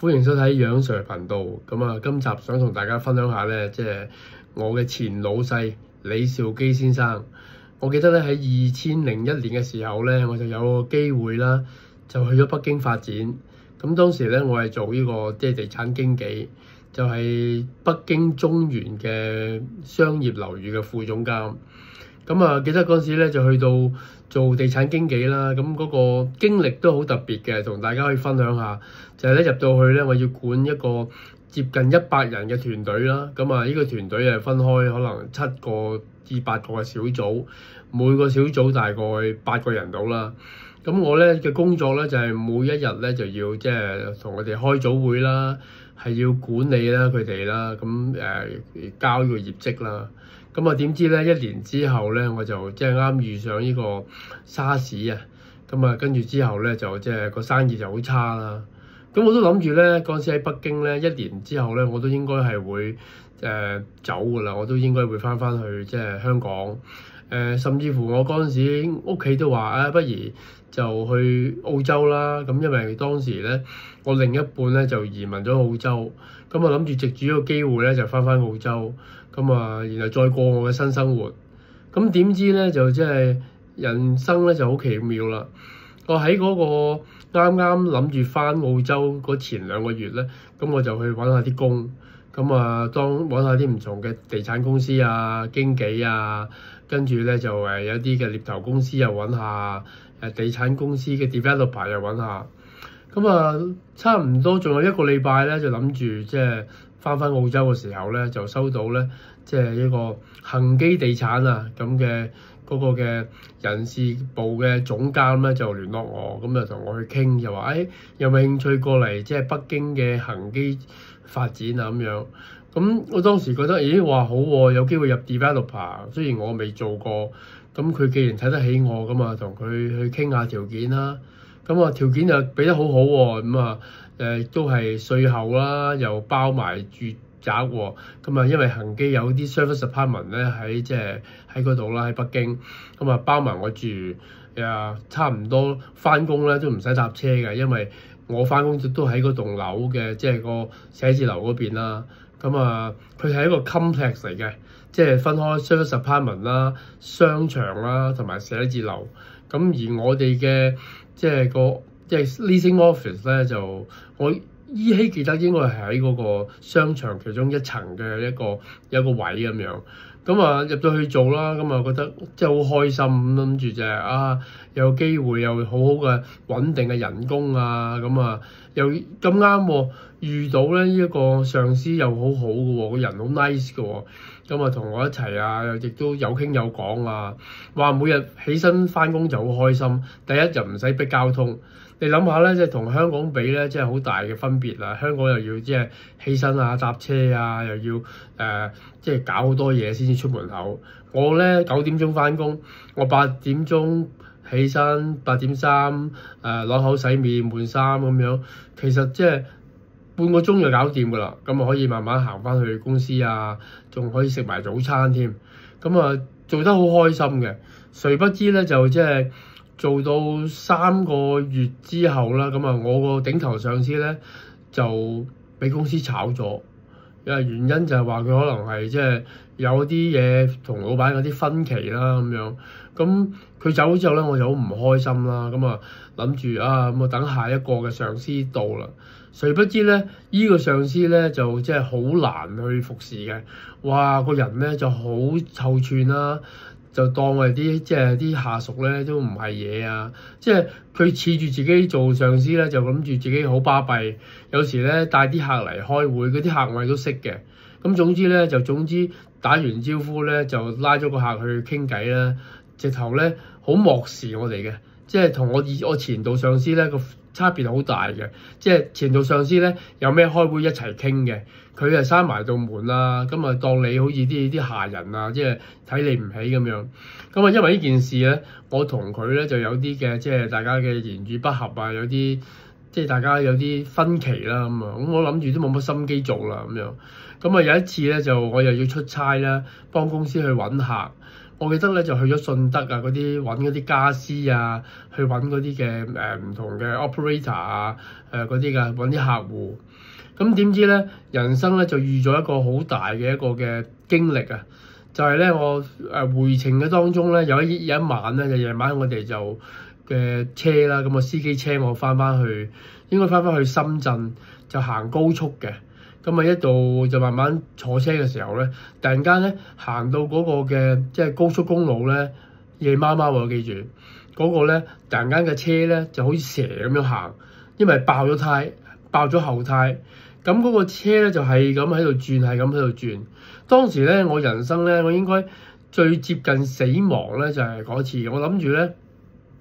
歡迎收睇楊 Sir 頻道。今集想同大家分享下咧，即係我嘅前老細李兆基先生。我記得咧喺2001年嘅時候咧，我就有個機會啦，就去咗北京發展。咁當時咧，我係做呢個地產經紀，就係北京中原嘅商業樓宇嘅副總監。記得嗰陣時咧就去到做地產經紀啦，嗰個經歷都好特別嘅，同大家可以分享下。就係咧入到去咧，我要管一個接近100人嘅團隊啦。呢個團隊係分開可能7個至8個嘅小組，每個小組大概8個人到啦。我咧嘅工作咧就係每一日咧就要即係同佢哋開組會啦，係要管理啦佢哋啦，交呢個業績啦。點知咧1年之後咧，我就即係啱遇上呢個沙士啊，跟住之後咧就即係個生意就好差啦。我都諗住咧嗰陣時喺北京咧1年之後咧，我都應該係會走噶啦，我都應該會翻去即係香港。甚至乎我嗰陣時屋企都話不如就去澳洲啦。因為當時咧我另一半咧就移民咗澳洲，我諗住藉住呢個機會咧就翻澳洲。然後再過我嘅新生活。點知咧就即係人生咧就好奇妙啦。我喺嗰個啱啱諗住翻澳洲嗰前2個月咧，我就去揾下啲工。當揾下啲唔同嘅地產公司啊、經紀啊，跟住咧就有啲嘅獵頭公司又揾下，地產公司嘅 developer 又揾下。差唔多仲有1個禮拜咧，就諗住即係翻澳洲嘅時候咧，就收到咧即係一個恒基地產啊嘅嗰個嘅人事部嘅總監咧就聯絡我，就同我去傾，就話有冇興趣過嚟即係北京嘅恒基發展啊咁樣。我當時覺得哇好喎，有機會入 developer， 雖然我未做過，佢既然睇得起我同佢去傾下條件啦。條件就俾得好好喎，都係稅後啦，又包埋住宅喎。因為恒基有啲 service apartment 咧喺嗰度啦，喺北京，包埋我住，差唔多翻工咧都唔使搭車嘅，因為我翻工都喺嗰棟樓嘅，即係個寫字樓嗰邊啦。佢係一個 complex 嚟嘅，即係分開 service apartment 啦、商場啦同埋寫字樓。而我哋嘅即係 leasing office 咧，就我依稀記得應該係喺嗰個商場其中一層嘅有一個位咁樣。入到去做啦，覺得即係好開心，諗住就係有機會又好好嘅穩定嘅人工啊，又咁啱遇到咧呢一個上司又好好嘅喎，個人好 nice 嘅喎，同我一齊又亦都有傾有講啊，話每日起身翻工就好開心。第一就唔使逼交通，你諗下咧，即係同香港比咧，即係好大嘅分別啦。香港又要即係起身搭車又要即係搞好多嘢先至出門口。我咧9點鐘翻工，我8點鐘起身，8點3攞口洗面換衫咁樣，其實即係半個鐘就搞掂噶啦。可以慢慢行翻去公司仲可以食埋早餐添。做得好開心嘅。誰不知咧就即係做到3個月之後啦，我個頂頭上司咧就俾公司炒咗。原因就係話佢可能係即係有啲嘢同老闆有啲分歧啦咁樣。佢走咗之後咧，我就好唔開心啦。諗住我等下一個嘅上司到啦。誰不知咧，呢個上司咧就即係好難去服侍嘅。哇，個人咧就好臭串啦，就當我哋啲下屬咧都唔係嘢啊！即係佢恃住自己做上司咧，就諗住自己好巴閉。有時咧帶啲客嚟開會，嗰啲客我哋都識嘅。總之打完招呼咧，就拉咗個客去傾偈啦。直頭咧好漠視我哋嘅，即係同我前度上司咧個差別好大嘅。即係前度上司咧有咩開會一齊傾嘅，佢係閂埋道門啦，當你好似啲下人啊，即係睇你唔起咁樣。因為呢件事咧，我同佢咧就有啲嘅即係大家嘅言語不合啊，有啲即係大家有啲分歧啦我諗住都冇乜心機做啦咁樣。有一次咧就我又要出差啦，幫公司去揾客。我記得咧就去咗順德啊，嗰啲揾嗰啲家私啊，去揾嗰啲嘅唔同嘅 operator 啊，嗰啲嘅揾啲客戶。咁點知咧，人生咧就遇咗一個好大嘅一個嘅經歷啊！就係咧，我回程嘅當中咧，有一晚咧，就夜晚我哋就嘅車啦，咁個司機車我翻去，應該翻去深圳，就行高速嘅。咁啊一度就慢慢坐車嘅時候咧，突然間咧行到嗰個嘅即係高速公路咧，夜媽媽喎，記住嗰個咧，突然間嘅車咧就好似蛇咁樣行，因為爆咗胎，爆咗後胎。咁嗰個車咧就係咁喺度轉，係咁喺度轉。當時咧，我人生咧，我應該最接近死亡咧，就係嗰次。我諗住咧，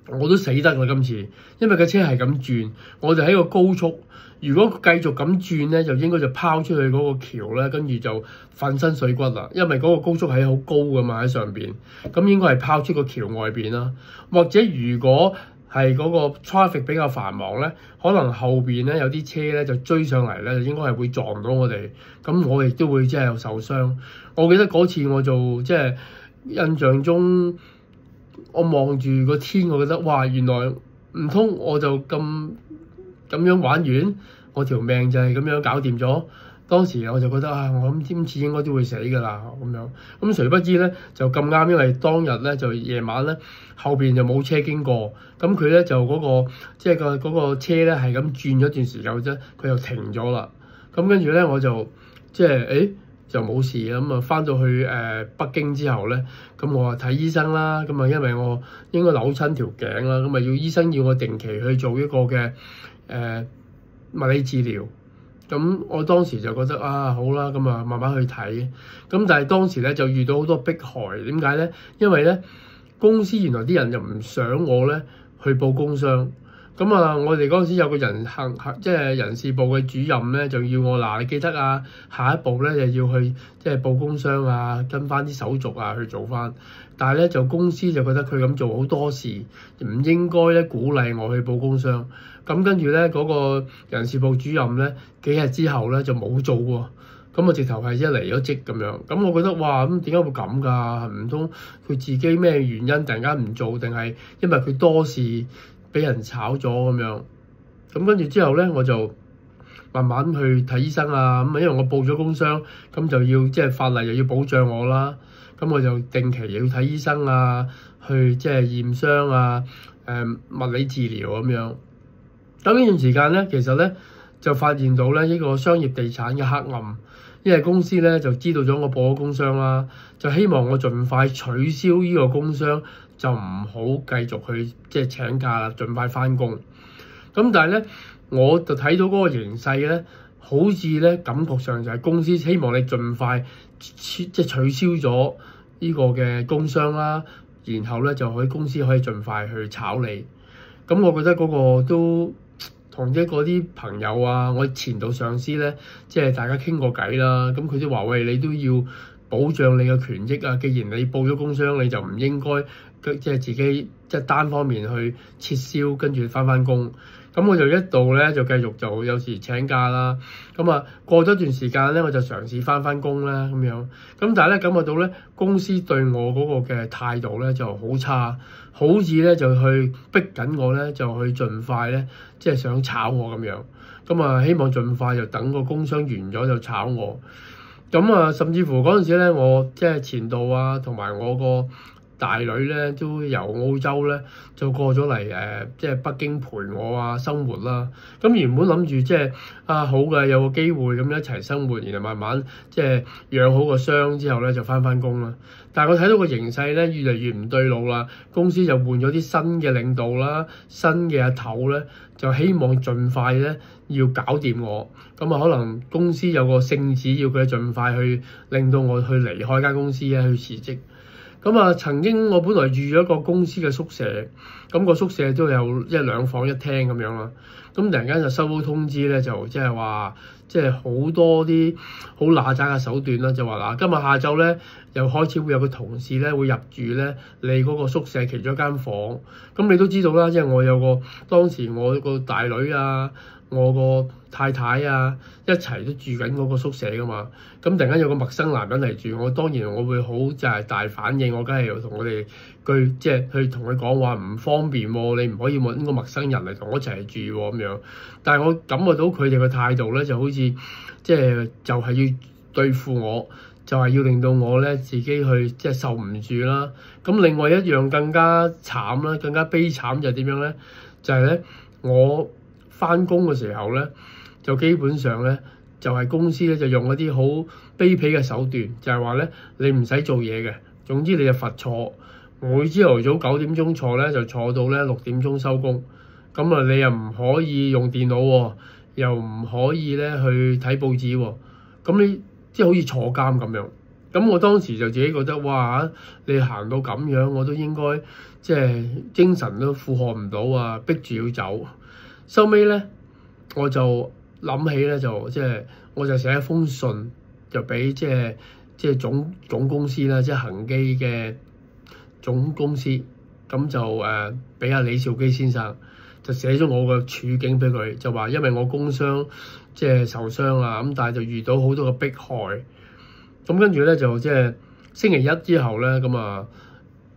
我都死得啦今次，因為個車係咁轉，我就喺個高速。如果繼續咁轉咧，就應該就拋出去嗰個橋咧，跟住就粉身碎骨啦。因為嗰個高速係好高噶嘛，喺上邊，咁應該係拋出個橋外邊啦。或者如果係嗰個 traffic 比較繁忙咧，可能後邊咧有啲車咧就追上嚟咧，應該係會撞到我哋，咁我亦都會即係有受傷。我記得嗰次我就即係印象中，我望住個天，我覺得哇，原來唔通我就咁樣玩完，我條命就係咁樣搞掂咗。當時我就覺得啊，我諗今次應該都會死㗎啦咁樣。咁誰不知咧，就咁啱，因為當日咧就夜晚咧，後邊就冇車經過，咁佢咧就嗰個即係嗰個車咧係咁轉咗段時間啫，佢又停咗啦。咁跟住咧我就即係就冇事咁啊，翻到去北京之後咧，咁我話睇醫生啦，咁啊因為我應該扭親條頸啦，咁啊醫生要我定期去做一個嘅物理治療。咁我當時就覺得啊好啦，咁啊慢慢去睇。咁但係當時咧就遇到好多迫害，點解咧？因為咧公司原來啲人就唔想我咧去報工傷。咁啊，我哋嗰陣時有個即係人事部嘅主任咧，就要我嗱，你記得啊，下一步咧就要去即係報工傷啊，跟翻啲手續啊去做翻。但係咧就公司就覺得佢咁做好多事，唔應該咧鼓勵我去報工傷。咁跟住咧嗰個人事部主任咧幾日之後咧就冇做喎。咁啊直頭係一離咗職咁樣。咁我覺得哇，咁點解會咁㗎？唔通佢自己咩原因突然間唔做，定係因為佢多事俾人炒咗咁樣？咁跟住之後咧，我就慢慢去睇醫生啊。咁啊，因為我報咗工傷，咁就要即係法例又要保障我啦。咁我就定期要睇醫生啊，去即係驗傷啊，物理治療咁樣。咁呢段時間咧，其實咧就發現到咧呢個商業地產嘅黑暗，因為公司咧就知道咗我報咗工傷啦，就希望我盡快取消呢個工傷，就唔好繼續去即係請假啦，盡快翻工。咁但係咧，我就睇到嗰個形勢咧，好似咧感覺上就係公司希望你盡快即係取消咗呢個嘅工傷啦，然後咧就可以公司可以盡快去炒你。咁我覺得嗰個都同即係嗰啲朋友啊，我前度上司咧，即係大家傾過偈啦。咁佢都話喂，你都要保障你嘅權益啊。既然你報咗工傷，你就唔應該即係自己即係單方面去撤銷，跟住翻工。咁我就一度咧就繼續就有時請假啦。咁啊過咗段時間咧，我就嘗試翻工啦咁樣。咁但係咧感覺到咧公司對我嗰個嘅態度咧就好差，好似咧就去逼緊我咧就去盡快咧即係想炒我咁樣。咁啊希望盡快就等個工傷完咗就炒我。咁啊甚至乎嗰陣時咧，我即係前度啊同埋我個大女咧都由澳洲咧就過咗嚟即係北京陪我啊生活啦。咁原本諗住即係啊好嘅，有個機會咁一齊生活，然後慢慢即係養好個傷之後咧就翻工啦。但係我睇到個形勢咧越嚟越唔對路啦，公司就換咗啲新嘅領導啦，新嘅阿頭咧就希望盡快咧要搞掂我。咁啊可能公司有個聖旨要佢盡快去令到我去離開間公司啊，去辭職。咁啊，曾經我本來預咗一個公司嘅宿舍，咁個宿舍都有一兩房一廳咁樣啦。咁突然間就收到通知咧，就即係話，即係好多啲好揦鮓嘅手段啦，就話嗱，今日下晝咧又開始會有個同事咧會入住咧你嗰個宿舍其中一間房。咁你都知道啦，即係我有個當時我個大女啊，我個太太啊，一齊都住緊嗰個宿舍噶嘛。咁突然間有個陌生男人嚟住，我當然我會好就係大反應，我梗係要同我哋即係去同佢講話唔方便喎，你唔可以揾個陌生人嚟同我一齊住喎咁樣。但係我感覺到佢哋嘅態度咧，就好似即係就係要對付我，就係要令到我咧自己去即係受唔住啦。咁另外一樣更加慘啦，更加悲慘就係點樣咧？就係咧我翻工嘅時候咧，就基本上咧就係公司咧就用一啲好卑鄙嘅手段，就係話咧你唔使做嘢嘅，總之你就罰坐，每朝頭早9點鐘坐咧就坐到咧6點鐘收工。咁啊你又唔可以用電腦喎，又唔可以咧去睇報紙喎，咁你即係好似坐監咁樣。咁我當時就自己覺得哇，你行到咁樣，我都應該即係精神都負荷唔到啊，逼住要走。收尾咧，我就諗起咧，我就寫一封信，就俾即係總公司啦，即係恒基嘅總公司，咁就俾阿李兆基先生，就寫咗我個處境俾佢，就話因為我工傷即係受傷啊，咁但係就遇到好多個迫害。咁跟住咧就即係星期一之後咧，咁啊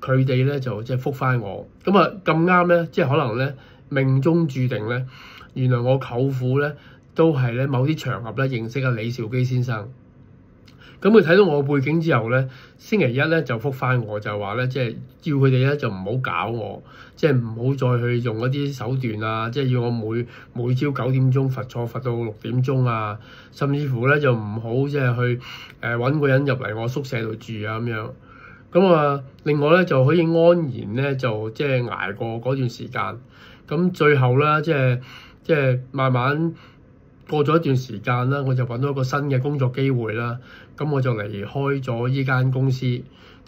佢哋咧就即係覆返我，咁啊咁啱咧，即係可能咧命中注定咧，原來我舅父咧都係咧某啲場合咧認識阿李兆基先生。咁佢睇到我背景之後咧，星期一咧就覆返我，就話咧即係叫佢哋咧就唔好搞我，即係唔好再去用一啲手段啊，即係要我每朝9點鐘罰坐罰到6點鐘啊，甚至乎咧就唔好即係去揾個人入嚟我宿舍度住啊咁樣。咁啊，另外咧就可以安然咧就即係捱過嗰段時間。咁最後啦，即係慢慢過咗一段時間啦，我就揾到一個新嘅工作機會啦。咁我就離開咗依間公司。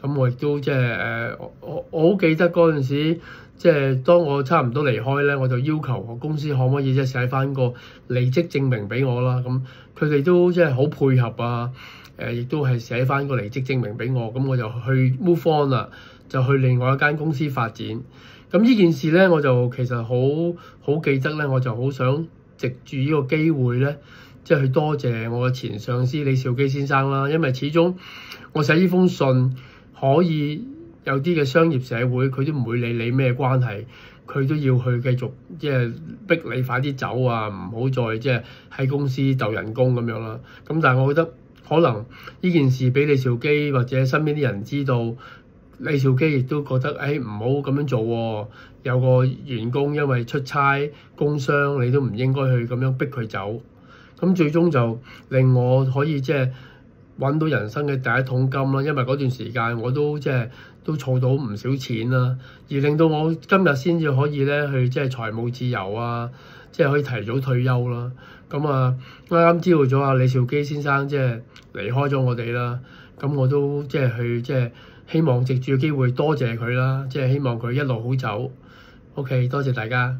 咁我亦都即係我好記得嗰陣時，即係當我差唔多離開咧，我就要求我公司可唔可以即係寫翻個離職證明俾我啦。咁佢哋都即係好配合啊。亦都係寫翻個離職證明俾我。咁我就去 move on 啦，就去另外一間公司發展。咁呢件事咧，我就其實好記得咧，我就好想藉住呢個機會咧，即係去多謝我嘅前上司李兆基先生啦。因為始終我寫呢封信可以有啲嘅商業社會，佢都唔會理你咩關係，佢都要去繼續即係逼你快啲走啊，唔好再即係喺公司鬥人工咁樣啦。咁但係我覺得可能呢件事俾李兆基或者身邊啲人知道，李兆基亦都覺得唔好咁樣做喎。有個員工因為出差工傷，你都唔應該去咁樣逼佢走。咁最終就令我可以即係揾到人生嘅第一桶金啦。因為嗰段時間我都即係都儲到唔少錢啦，而令到我今日先至可以咧去即係財務自由啊，即係可以提早退休啦。咁啊啱啱知道咗阿李兆基先生即係離開咗我哋啦。咁我都即係希望藉住個機會多謝佢啦，即係希望佢一路好走。OK， 多謝大家。